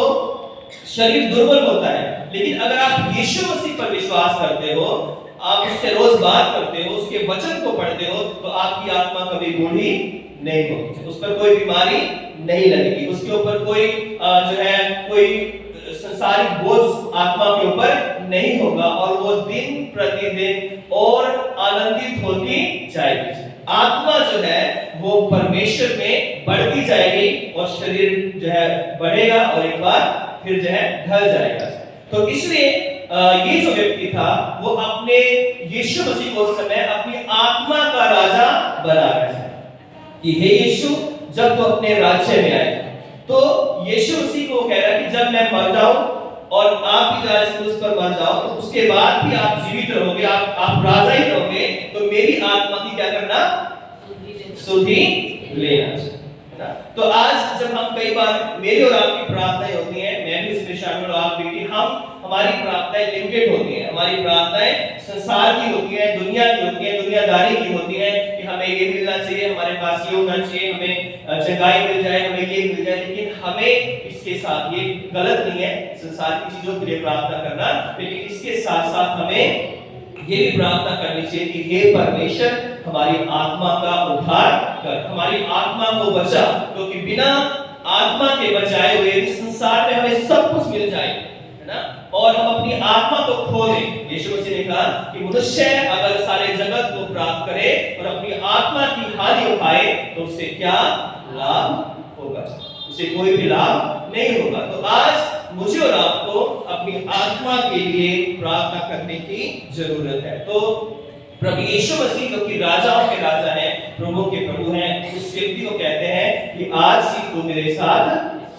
शरीर दुर्बल होता है। लेकिन अगर आप यीशु मसीह पर विश्वास करते हो, आप उससे रोज बात करते हो, उसके वचन को पढ़ते हो, तो आपकी आत्मा कभी बूढ़ी नहीं होगी, उस पर कोई बीमारी नहीं लगेगी, उसके ऊपर कोई जो है कोई संसारिक बोझ आत्मा के ऊपर नहीं होगा और वो दिन प्रतिदिन और आनंदित होती जाएगी। आत्मा जो है वो परमेश्वर में बढ़ती जाएगी और शरीर जो है बढ़ेगा और एक बार फिर जो है ढल जाएगा। तो इसलिए ये जो व्यक्ति था वो अपने यीशु मसीह को उस समय अपनी आत्मा का राजा बना रहा है कि हे यीशु, जब तू अपने राज्य में आए, तो यीशु मसीह को कह रहा है कि जब मैं मर जाऊं और आप भी जरा इस क्रूस पर मर जाओ तो उसके बाद भी आप जीवित रहोगे, आप राजा ही रहोगे, तो मेरी आत्मा की क्या करना? सुधि लेना। तो आज जब हम कई बार मेरी और आपकी प्रार्थनाएं होती हैं, मैं भी इसमें शामिल हूं, आप भी, कि हमारी प्रार्थनाएं लिमिटेड होती हैं, हमारी प्रार्थनाएं संसार की होती हैं, दुनिया की होती हैं, दुनियादारी की होती हैं कि हमें ये मिलना चाहिए, हमारे पास ये होना चाहिए, हमें चंगाई मिल जाए, हमें ये मिल जाए। लेकिन हमें इसके साथ, ये गलत नहीं है संसार की चीजों के लिए प्रार्थना करना, लेकिन इसके साथ साथ हमें ये भी प्रार्थना करनी चाहिए कि हे परमेश्वर, हमारी आत्मा का उद्धार कर, हमारी आत्मा को बचा, क्योंकि बिना आत्मा के बचाए हुए संसार में हमें सब कुछ मिल जाए, है ना, और हम अपनी आत्मा को खो दें। यीशु मसीह ने कहा कि मनुष्य अगर सारे जगत को प्राप्त करे और अपनी आत्मा की हानि उठाए तो उससे क्या लाभ होगा? उसे कोई भी लाभ नहीं होगा। तो आज मुझे और आपको अपनी आत्मा के लिए प्रार्थना करने की जरूरत है। तो प्रभु यीशु मसीह जो कि राजाओं के राजा हैं, प्रभु के प्रभु हैं, उस व्यक्ति को कहते हैं कि आज ही तू मेरे साथ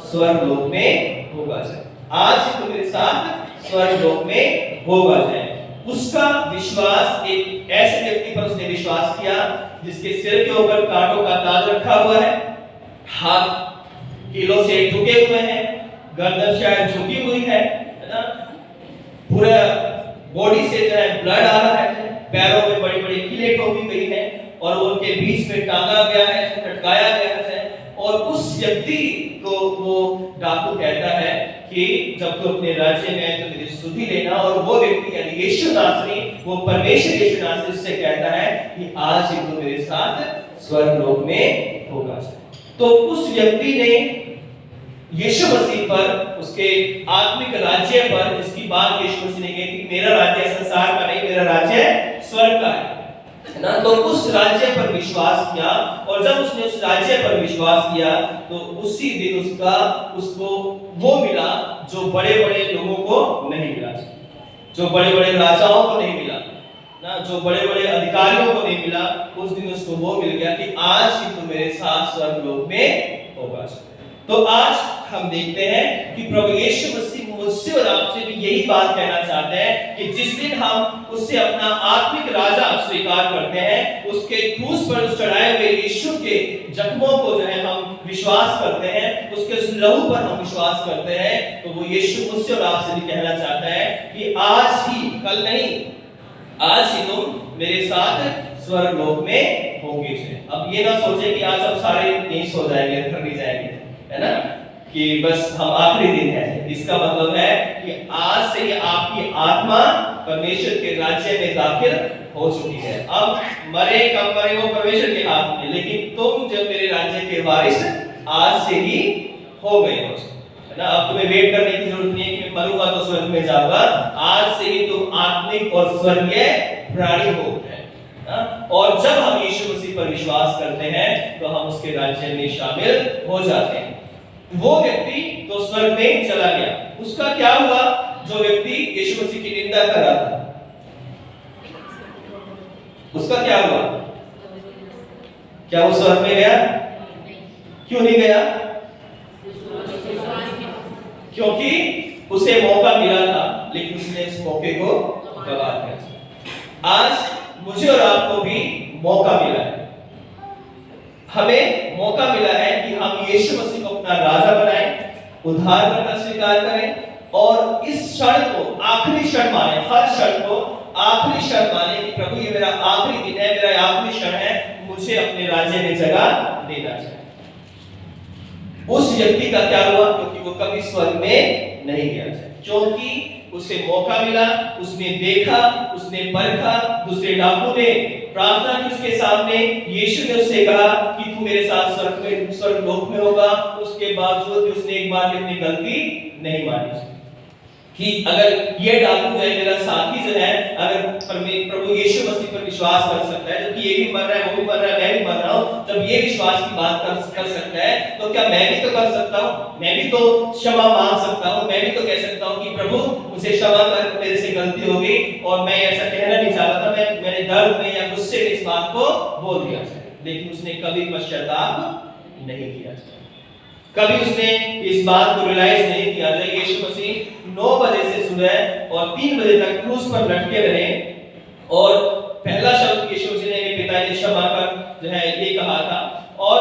स्वर्गलोक में होगा जाए। आज ही तू मेरे साथ स्वर्गलोक में होगा जाए। उसका विश्वास, एक ऐसे व्यक्ति पर उसने विश्वास किया जिसके सिर के ऊपर कांटों का ताज रखा हुआ है, हाथ कीलों से झुके हुए हैं, गर्दन शायद झुकी हुई है ना, पूरा बॉडी से जो है ब्लड आ रहा है, पैरों में बड़ी बड़ी कीलें ठोकी गई है और उनके बीच में टांगा गया है, लटकाया गया है। और उस व्यक्ति को वो डाकू कहता है कि जब तू अपने राज्य में है तो मेरी स्तुति लेना। और वो व्यक्ति यानी यीशु नासरी, वो परमेश्वर यीशु नासरी से कहता है कि आज ही तू मेरे साथ स्वर्गलोक में होगा। तो उस व्यक्ति ने यीशु मसीह पर, उसके आत्मिक राज्य पर, जिसकी बात यीशु मसीह ने की कि मेरा राज्य संसार का नहीं, मेरा राज्य स्वर्ग का है ना, तो उस राज्य पर विश्वास किया। और जब उसने उस राज्य पर विश्वास किया तो उसी दिन उसको वो मिला जो बड़े-बड़े लोगों को नहीं मिला, जो बड़े-बड़े राजाओं को नहीं मिला ना, जो बड़े-बड़े अधिकारियों को नहीं मिला। उस दिन उसको वो मिल गया कि आज ही तू मेरे साथ स्वर्गलोक में होगा। तो आज हम देखते हैं कि प्रभु यीशु मसीह मुझसे और आपसे भी यही बात कहना चाहते हैं कि जिस दिन हम उससे अपना आत्मिक राजा स्वीकार करते हैं, उसके क्रूस पर चढ़ाए हुए यीशु के जख्मों को जो है हम विश्वास करते हैं, उसके लहू पर हम विश्वास करते हैं, तो वो यीशु मुझसे और आपसे भी कहना चाहता है कि आज ही, कल नहीं, आज ही तुम मेरे साथ स्वर्गलोक में होंगे। अब ये ना सोचे कि आज अब सारे यहीं सो जाएंगे, घर नहीं जाएंगे, है ना, कि बस हम आखिरी दिन है। इसका मतलब है कि आज से ही आपकी आत्मा परमेश्वर के राज्य में दाखिल हो चुकी है। अब मरे कब मरे वो परमेश्वर के हाथ में, लेकिन तुम जब मेरे राज्य के वारिस आज से ही हो गए हो, है ना। अब तुम्हें वेट करने की जरूरत नहीं है कि मैं मरूंगा तो स्वर्ग में जाऊंगा। आज से ही तुम आत्मिक और स्वर्गीय प्राणी हो गए। और जब हम यीशु मसीह पर विश्वास करते हैं तो हम उसके राज्य में शामिल हो जाते हैं। वो व्यक्ति तो स्वर्ग में चला गया। उसका क्या हुआ? जो व्यक्ति यीशु मसीह की निंदा कर रहा था, उसका क्या हुआ? क्या वो स्वर्ग में गया? क्यों नहीं गया? क्योंकि उसे मौका मिला था, लेकिन उसने इस मौके को गवा दिया। आज मुझे और आपको भी मौका मिला है। हमें मौका मिला है कि हम यीशु मसीह को अपना राजा बनाएं, उद्धारकर्ता स्वीकार करें और इस क्षण को आखिरी क्षण माने, हर क्षण को आखिरी क्षण माने कि प्रभु ये मेरा आखिरी दिन है, मेरा आखिरी क्षण है, मुझे अपने राज्य में जगह देना चाहिए। उस व्यक्ति का क्या हुआ? क्योंकि वो कभी स्वर्ग में नहीं गया, क्योंकि उसे मौका मिला, उसने देखा, उसने परखा। दूसरे डाकू ने प्रार्थना की उसके सामने, यीशु ने उससे कहा कि तू मेरे साथ स्वर्गलोक में होगा। उसके बावजूद भी उसने एक बार भी अपनी गलती नहीं मानी कि अगर ये डाकू जो है मेरा साथी जो है, अगर प्रभु यीशु मसीह पर विश्वास कर सकता है, जबकि ये भी मर रहा है, वो भी मर रहा है, मैं भी मर रहा हूँ, जब ये विश्वास की बात कर सकता है तो क्या मैं भी तो कर सकता हूँ? मैं भी तो क्षमा मांग सकता हूँ, मैं भी तो कह सकता हूँ कि प्रभु मुझे क्षमा कर, मेरे से गलती हो गई और मैं ऐसा कहना नहीं चाहता था, मैंने दर्द में या गुस्से में इस बात को बोल दिया। लेकिन उसने कभी पश्चाताप नहीं किया, कभी उसने इस बात को रियलाइज नहीं किया। यीशु मसीह 9 बजे से सुबह और 3 बजे तक क्रूस पर लटके रहे और पहला शब्द यीशु मसीह ने पिता ने क्षमा कर जो है ये कहा था, और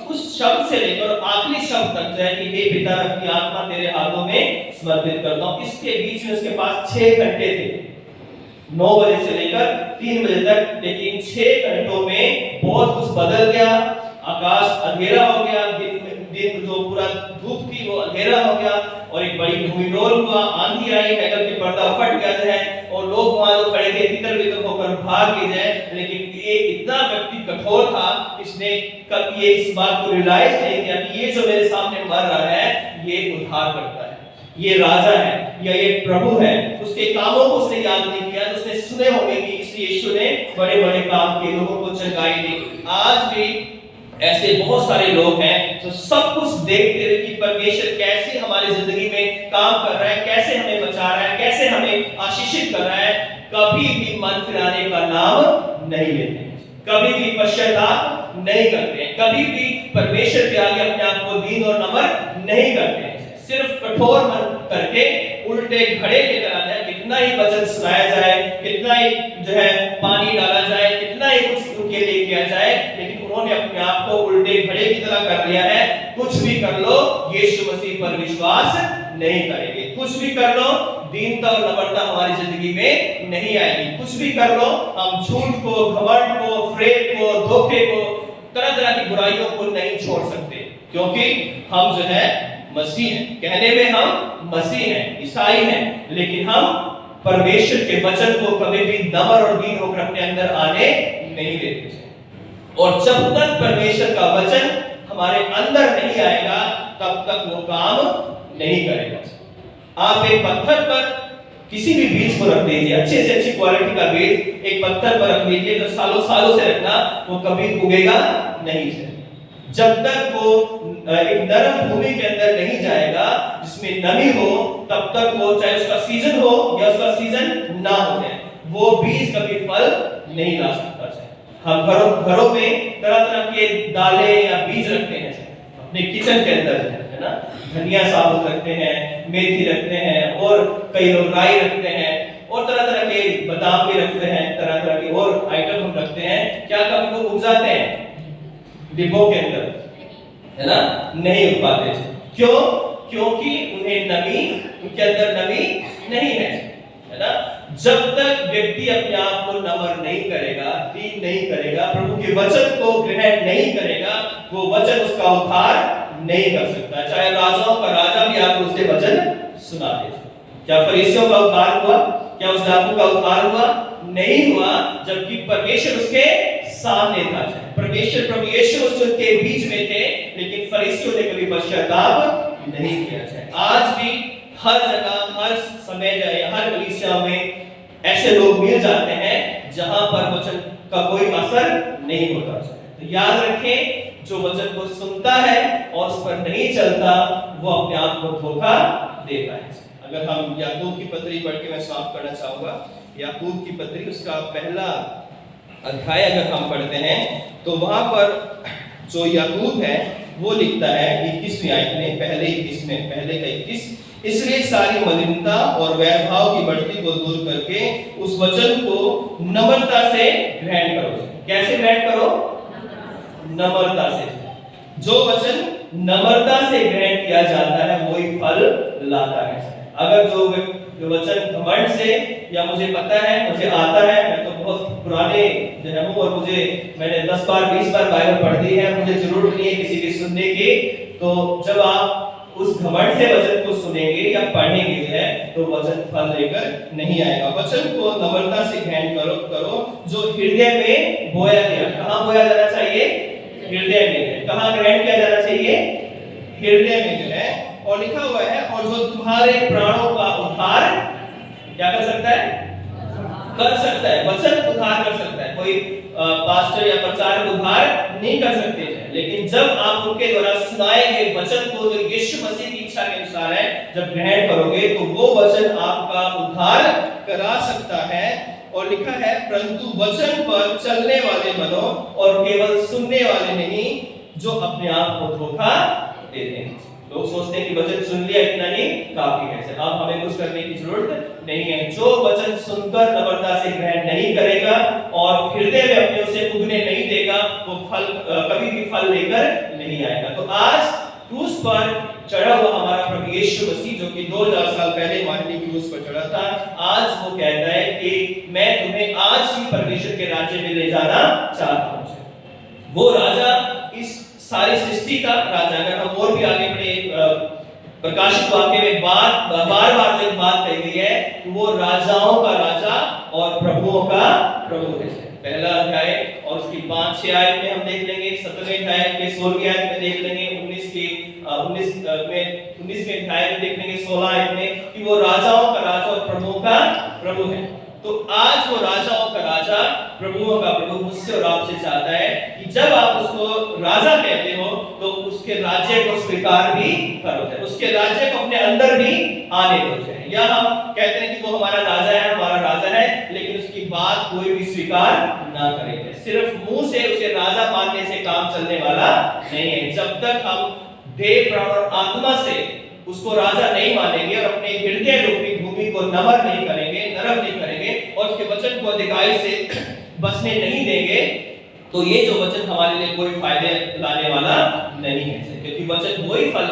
उस शब्द से लेकर आखिरी शब्द तक जो है कि हे पिता, मैं अपनी आत्मा तेरे हाथों में समर्पित करता हूं। इसके बीच में उसके पास 6 घंटे थे, 9 बजे से लेकर 3 बजे तक। लेकिन 6 घंटों में बहुत कुछ बदल गया। आकाश अंधेरा हो गया, दिन जो पूरा धूप थी वो अंधेरा हो गया और एक बड़ी भूमिडोल हुआ, आंधी आई, नगर के पर्दा फट गया है और लोग वहां जो खड़े थे तितर-बितर होकर भाग गए हैं। लेकिन ये इतना व्यक्ति कठोर था, इसने कभी ये इस बात को रियलाइज नहीं किया कि ये जो मेरे सामने मर रहा है ये उद्धार करता है, ये राजा है, या ये प्रभु है, उसके कामों को उसने याद नहीं किया जो उसने सुने होंगे कि इसलिए यीशु ने बड़े बड़े काम किए, लोगों को चंगाई दी। आज भी ऐसे बहुत सारे लोग हैं जो सब कुछ देखते हुए कि परमेश्वर कैसे हमारी जिंदगी में काम कर रहा है, कैसे हमें बचा रहा है, कैसे हमें आशीषित कर रहा है, कभी भी मन फिराने का नाम नहीं लेते हैं, कभी भी पश्चाताप नहीं करते हैं, कभी भी परमेश्वर के आगे अपने आप को दीन और नम्र नहीं करते हैं। सिर्फ कठोर मन करके उल्टे घड़े के तरह जाए, कितना ही वचन सुनाया जाए, कितना ही जो है पानी डाला जाए, कितना ही कुछ उनके लिए किया जाए, लेकिन उन्होंने अपने आप को उल्टे घड़े की तरह कर लिया है। कुछ भी कर लो, यीशु मसीह पर विश्वास नहीं करेंगे। कुछ भी कर लो, दीनता और नम्रता हमारी जिंदगी में नहीं आएगी। कुछ भी कर लो, हम झूठ को, घमंड को, फ्रेब को, धोखे को, तरह तरह की बुराइयों को नहीं छोड़ सकते, क्योंकि हम जो है मसीह हैं। कहने में हम मसीह हैं, ईसाई हैं, लेकिन हम परमेश्वर के वचन को कभी भी नम्र और दीन होकर अपने अंदर आने नहीं देते। और जब तक परमेश्वर का वचन हमारे अंदर नहीं आएगा, तब तक वो काम नहीं करेगा। आप एक पत्थर पर किसी भी बीज को रख दीजिए, अच्छे से अच्छी क्वालिटी का बीज एक पत्थर पर रख दीजिए, जो सालों सालों से रखना, वो कभी उगेगा नहीं। जब तक वो एक नरम भूमि के अंदर नहीं जाएगा जिसमें नमी हो, तब तक वो, चाहे उसका सीजन हो या उसका सीजन ना हो जाए, वो बीज कभी फल नहीं ला सकता। हम घरों में तरह तरह के दालें या बीज रखते हैं, अपने किचन के अंदर है ना, धनिया साबुत रखते हैं, मेथी रखते हैं, और कई लोग राई रखते हैं, और तरह तरह के बादाम भी रखते हैं, तरह तरह के और आइटम हम रखते हैं। क्या कभी वो उग जाते हैं डिब्बों के अंदर, है ना? नहीं उग पाते। क्यों? क्योंकि उन्हें नमी, उनके अंदर नमी नहीं है ना? जब तक व्यक्ति अपने आप को नम्र नहीं करेगा, दीन नहीं करेगा, प्रभु के वचन को ग्रहण नहीं करेगा, वो वचन उसका उद्धार नहीं कर सकता। चाहे राजाओं का राजा भी आपको उससे वचन सुना दे। क्या फरीसियों का उद्धार हुआ? क्या उस डाकू का उद्धार हुआ? नहीं हुआ, जबकि परमेश्वर उसके सामने था। परमेश्वर प्रभु यीशु उसके बीच में थे, लेकिन फरीसियों ने कभी पश्चाताप नहीं किया। आज भी हर जगह, हर समय, हर कलीसिया में ऐसे लोग मिल जाते हैं जहां पर वचन का कोई असर नहीं होता। तो याद रखें, जो वचन को सुनता है और उस पर नहीं चलता, वो अपने आप को धोखा देता है। अगर हम याकूब की पत्री पढ़ के मैं समाप्त करना चाहूंगा। याकूब की पत्री, उसका पहला अध्याय अगर हम पढ़ते हैं, तो वहां पर जो याकूब है वो लिखता है 21वीं आयत में, पहले का 21, इसलिए सारी मलिनता और वैरभाव की बढ़ती को दूर करके उस वचन को नम्रता से ग्रहण करो। कैसे ग्रहण करो? नम्रता से। जो वचन नम्रता से ग्रहण किया जाता है वही फल लाता है। अगर जो वचन घमंड से, या मुझे पता है, मुझे आता है, मैं तो बहुत पुराने जो है हूं और मैंने 10 बार 20 बार बाइबल पढ़ दी है, मुझे जरूरत नहीं है किसी की सुनने की। तो जब आप उस घमंड से वचन को सुनेंगे या पढ़ेंगे है, तो वचन फल लेकर नहीं आएगा। वचन को नम्रता से ग्रहण करो जो हृदय में बोया गया। कहां बोया जाना चाहिए? हृदय में। कहां ग्रहण किया जाना चाहिए? हृदय में जो है। और लिखा हुआ है, और जो तुम्हारे प्राणों का उद्धार क्या कर सकता है? कर सकता है। वचन उद्धार कर सकता है। कोई पास्टर या प्रचारक उद्धार नहीं कर सकते हैं, लेकिन जब आप उनके द्वारा सुनाए गए वचन को, जो यीशु मसीह की इच्छा के अनुसार है, जब ग्रहण करोगे, तो वो वचन आपका उद्धार करा सकता है। और लिखा है, परंतु वचन पर चलने वाले बनो, और केवल सुनने वाले नहीं जो अपने आप को धोखा देते हैं। लोग सोचते हैं कि वचन सुन लिया, इतना ही काफी है, अब हमें कुछ करने की जरूरत नहीं है। जो वचन सुनकर नम्रता से ग्रहण नहीं करेगा और हृदय में अपने उसे उगने नहीं देगा, वो फल कभी भी फल लेकर नहीं आएगा। तो आज क्रूस पर चढ़ा हुआ हमारा प्रभु यीशु मसीह, जो कि 2000 साल पहले हमारे लिए क्रूस पर चढ़ा था, आज वो कहता है कि मैं तुम्हें आज ही परमेश्वर के राज्य में ले जाना चाहता हूं। वो राजा, इस सारी सृष्टि का राजा। अगर हम और भी आगे बढ़े, प्रकाशित वाक्य में बार-बार जब बात कही गई है, वो राजाओं का राजा और प्रभुओं का प्रभु है। पहला अध्याय और उसकी 5-6 आयत में हम देख लेंगे, 17वें अध्याय के 16वीं आयत में देख लेंगे, 19वें अध्याय में देख लेंगे 16 आयत में कि वो राजाओं का राजा और प्रभुओं का प्रभु है। तो आज वो राजाओं का राजा, प्रभुओं का प्रभु मुझसे और आपसे चाहता है कि जब आप उसको राजा कहते हो तो उसके राज्य को स्वीकार भी करो जाए, उसके राज्य को अपने अंदर भी आने दो जाए। या हम कहते हैं कि वो हमारा राजा है, हमारा राजा है, लेकिन उसकी बात कोई भी स्वीकार ना करेंगे। सिर्फ मुंह से उसे राजा मानने से काम चलने वाला नहीं है। जब तक हम देह, प्राण और आत्मा से उसको राजा नहीं मानेंगे और अपने हृदय रूपी भूमि को नम्र नहीं करेंगे, नरम नहीं करेंगे और उसके वचन को अधिकाई से बसने नहीं देंगे, तो ये जो वचन हमारे लिए कोई फायदे लाने वाला नहीं है, क्योंकि वचन वही फल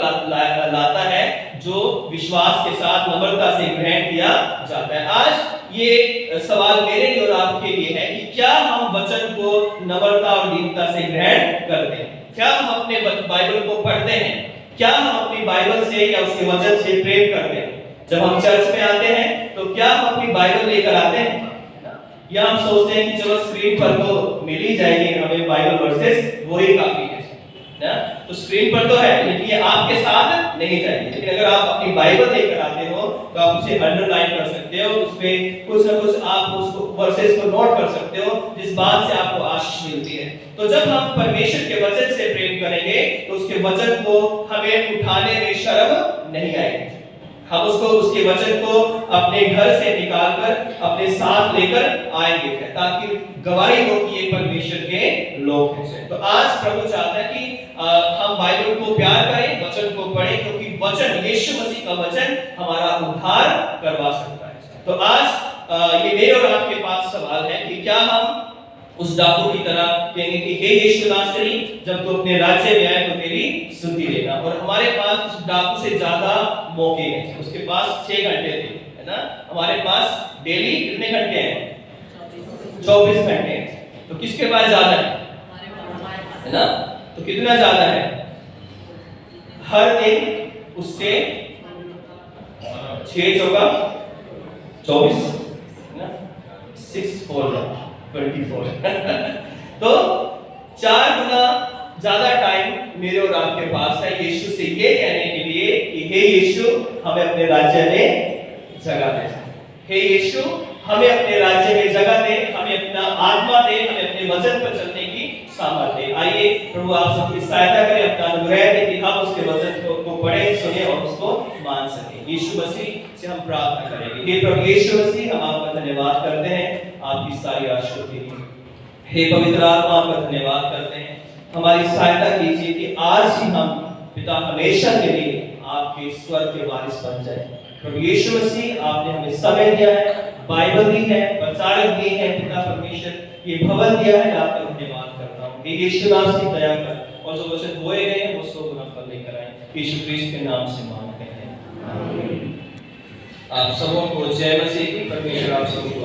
लाता है जो विश्वास के साथ नम्रता से ग्रहण किया जाता है। आज ये सवाल मेरे लिए और आपके लिए है कि क्या हम वचन को नम्रता और दीनता से ग्रहण करते हैं? क्या हम अपने बाइबल को पढ़ते हैं? क्या हम अपनी बाइबल से या उसके वचन से प्रेम करते हैं? जब हम चर्च में आते हैं तो क्या हम अपनी बाइबल लेकर आते हैं, या हम सोचते हैं कि चलो स्क्रीन पर तो मिल ही जाएगी हमें बाइबल वर्सेस, वही काफी है ना? तो स्क्रीन पर तो है, लेकिन ये आपके साथ नहीं जाएगी। लेकिन अगर आप अपनी बाइबल लेकर आते हो तो आप उसे अंडरलाइन कर सकते हो, उस पे कुछ ना कुछ आप उसको वर्सेस को नोट कर सकते हो जिस बात से आपको आशीष मिलती है। तो जब हम परमेश्वर के वचन से प्रेम करेंगे तो उसके वचन को हमें उठाने में शर्म नहीं आएगी। हम उसको, उसके वचन को अपने घर से निकालकर अपने साथ लेकर आएंगे, ताकि गवाही हो कि ये परमेश्वर के लोग हैं। तो आज प्रभु चाहता है कि हम बाइबल को प्यार करें, वचन को पढ़ें, क्योंकि वचन, यीशु मसीह का वचन हमारा उद्धार करवा सकता है। तो आज ये मेरे और आपके पास सवाल है कि क्या हम उस डाकू की तरह कहेंगे कि हे यीशु नासरी, जब तू अपने राज्य में आए तो मेरी सुधि लेना। और हमारे पास उस डाकू से ज्यादा मौके हैं। उसके पास 6 घंटे थे, है ना? हमारे पास डेली कितने घंटे हैं? 24 घंटे हैं। तो किसके पास ज्यादा है ना? तो कितना ज्यादा है? हर दिन उससे 6 चौका 24 है ना, 6 4 24 तो 4 गुना ज्यादा टाइम मेरे और आपके पास है यीशु से ये कहने के लिए कि हे यीशु, हमें अपने राज्य में जगह दे। हे यीशु, हमें अपने राज्य में जगह दे, हमें अपना आत्मा दे, हमें अपने वचन पर चलने की सामर्थ्य दे। आइए प्रभु आप सबकी सहायता करें, अपना अनुग्रह दे कि हम उसके वचन को पढ़ें, सुने और उसको मान सकें। यीशु मसीह से हम प्रार्थना करेंगे। हे प्रभु यीशु मसीह, हम आपका धन्यवाद करते हैं आपकी सारी आशीष के लिए। हे पवित्र आत्मा, आपका धन्यवाद करते हैं, हमारी सहायता कीजिए कि आज ही हम पिता हमेशा के लिए आपके स्वर के वारिस बन जाए। प्रभु यीशु मसीह, आपने हमें समय दिया है, बाइबल दी है, प्रचारक दी है, पिता परमेश्वर ये भवन दिया है, आपका धन्यवाद करता हूँ। हे यीशु नाम से दया कर, और जो वचन बोए गए हैं वो 100 गुना फल लेकर आए। यीशु क्रिस्त के नाम से मांगते हैं, आमीन। आप सबों को जय मसीह की। परमेश्वर आप सबको